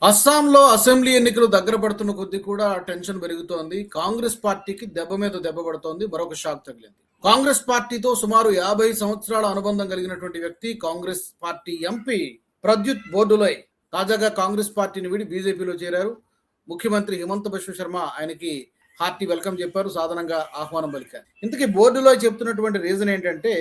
అస్సాంలో అసెంబ్లీ ఎన్నికలు దగ్గర పడుతున్న కొద్దీ కూడా టెన్షన్ పెరుగుతోంది. కాంగ్రెస్ పార్టీకి దెబ్బ మీద దెబ్బ పడుతోంది. మరొక షాక్ తగిలింది. కాంగ్రెస్ పార్టీతో సుమారు 50 సంవత్సరాల అనుబంధం కలిగినటువంటి వ్యక్తి కాంగ్రెస్ పార్టీ ఎంపీ ప్రద్యుత్ బోర్డోలోయ్ తాజాగా కాంగ్రెస్ పార్టీని వీడి బీజేపీలో చేరారు. ముఖ్యమంత్రి హిమంత బిశ్వ శర్మ ఆయనకి హార్టీ వెల్కమ్ చెప్పారు. సాధారణంగా ఆహ్వానం పలికారు. ఇంతకీ బోర్డులోయ్ చెప్తున్నటువంటి రీజన్ ఏంటంటే,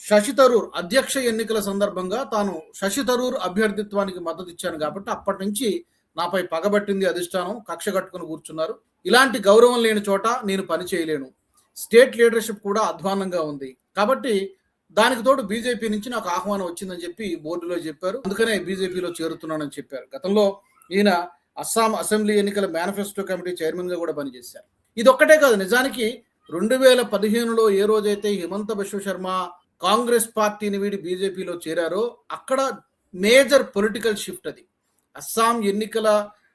శశి థరూర్ అధ్యక్ష ఎన్నికల సందర్భంగా తాను శశి థరూర్ అభ్యర్థిత్వానికి మద్దతు ఇచ్చాను కాబట్టి అప్పటి నుంచి నాపై పగబట్టింది అధిష్టానం, కక్ష కట్టుకుని కూర్చున్నారు. ఇలాంటి గౌరవం లేని చోట నేను పని చేయలేను. స్టేట్ లీడర్షిప్ కూడా అధ్వానంగా ఉంది కాబట్టి దానికి తోడు బీజేపీ నుంచి నాకు ఆహ్వానం వచ్చిందని చెప్పి బోర్డులో చెప్పారు. అందుకనే బీజేపీలో చేరుతున్నానని చెప్పారు. గతంలో ఈయన అస్సాం అసెంబ్లీ ఎన్నికల మేనిఫెస్టో కమిటీ చైర్మన్ గా కూడా పనిచేశారు. ఇది ఒక్కటే కాదు, నిజానికి 2015లో ఏ రోజైతే హిమంత బిశ్వ శర్మ కాంగ్రెస్ పార్టీని వీడి బీజేపీలో చేరారో అక్కడ మేజర్ పొలిటికల్ షిఫ్ట్ అది.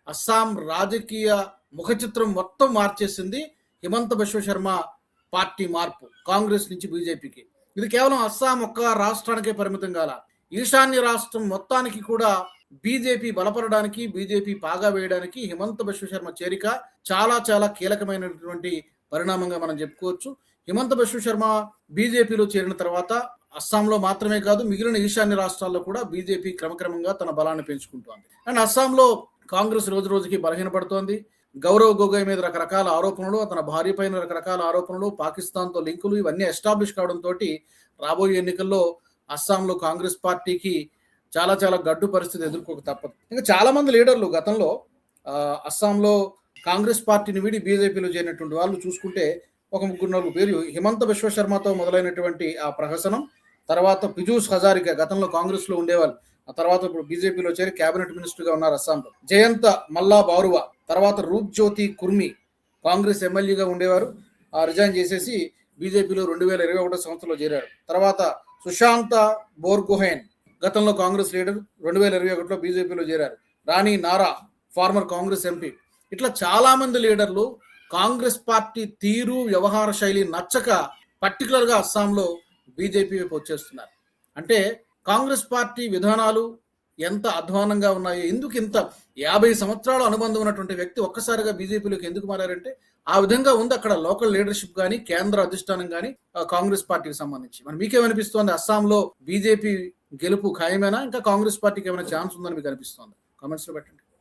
అస్సాం రాజకీయ ముఖ చిత్రం మొత్తం మార్చేసింది హిమంత బిశ్వ శర్మ పార్టీ మార్పు కాంగ్రెస్ నుంచి బీజేపీకి. ఇది కేవలం అస్సాం ఒక్క రాష్ట్రానికే పరిమితం కాల, ఈశాన్య రాష్ట్రం మొత్తానికి కూడా బీజేపీ బలపడడానికి, బీజేపీ పాగా వేయడానికి హిమంత బిశ్వ శర్మ చేరిక చాలా చాలా కీలకమైనటువంటి పరిణామంగా మనం చెప్పుకోవచ్చు. హిమంత బిశ్వ శర్మ బీజేపీలో చేరిన తర్వాత అస్సాంలో మాత్రమే కాదు మిగిలిన ఈశాన్య రాష్ట్రాల్లో కూడా బీజేపీ క్రమక్రమంగా తన బలాన్ని పెంచుకుంటోంది. అండ్ అస్సాంలో కాంగ్రెస్ రోజు రోజుకి బలహీనపడుతోంది. గౌరవ్ గొగోయ్ మీద రకరకాల ఆరోపణలు, తన భార్య పైన రకరకాల ఆరోపణలు, పాకిస్తాన్తో లింకులు ఇవన్నీ ఎస్టాబ్లిష్ కావడంతో రాబోయే ఎన్నికల్లో అస్సాంలో కాంగ్రెస్ పార్టీకి చాలా చాలా గడ్డు పరిస్థితి ఎదుర్కోక తప్పదు. ఇంకా చాలా మంది లీడర్లు గతంలో అస్సాంలో కాంగ్రెస్ పార్టీని వీడి బీజేపీలో చేరినటువంటి వాళ్ళు చూసుకుంటే ఒక 3-4 పేరు హిమంత బిశ్వ శర్మతో మొదలైనటువంటి ఆ ప్రహసనం, తర్వాత పిజూస్ హజారికా గతంలో కాంగ్రెస్ లో ఉండేవాళ్ళు, ఆ తర్వాత ఇప్పుడు బీజేపీలో చేరి కేబినెట్ మినిస్టర్ గా ఉన్నారు అస్సాంలో. జయంత మల్లా బారువా, తర్వాత రూప్ జ్యోతి కుర్మి కాంగ్రెస్ ఎమ్మెల్యేగా ఉండేవారు, రిజైన్ చేసేసి బీజేపీలో 2021 సంవత్సరంలో చేరారు. తర్వాత సుశాంత బోర్గోహెన్ గతంలో కాంగ్రెస్ లీడర్ 2021లో బీజేపీలో చేరారు. రాణి నారా ఫార్మర్ కాంగ్రెస్ ఎంపీ. ఇట్లా చాలా మంది లీడర్లు కాంగ్రెస్ పార్టీ తీరు, వ్యవహార శైలి నచ్చక పర్టికులర్ గా అస్సాంలో బీజేపీ వైపు వచ్చేస్తున్నారు. అంటే కాంగ్రెస్ పార్టీ విధానాలు ఎంత అధ్వానంగా ఉన్నాయో, ఎందుకు ఇంత 50 సంవత్సరాల అనుబంధం ఉన్నటువంటి వ్యక్తి ఒక్కసారిగా బీజేపీలోకి ఎందుకు మారారంటే ఆ విధంగా ఉంది అక్కడ లోకల్ లీడర్షిప్ కానీ, కేంద్ర అధిష్టానం కానీ కాంగ్రెస్ పార్టీకి సంబంధించి. మరి మీకేమనిపిస్తోంది? అస్సాంలో బీజేపీ గెలుపు ఖాయమేనా, ఇంకా కాంగ్రెస్ పార్టీకి ఏమైనా ఛాన్స్ ఉందని మీకు అనిపిస్తోంది? కామెంట్స్ లో పెట్టండి.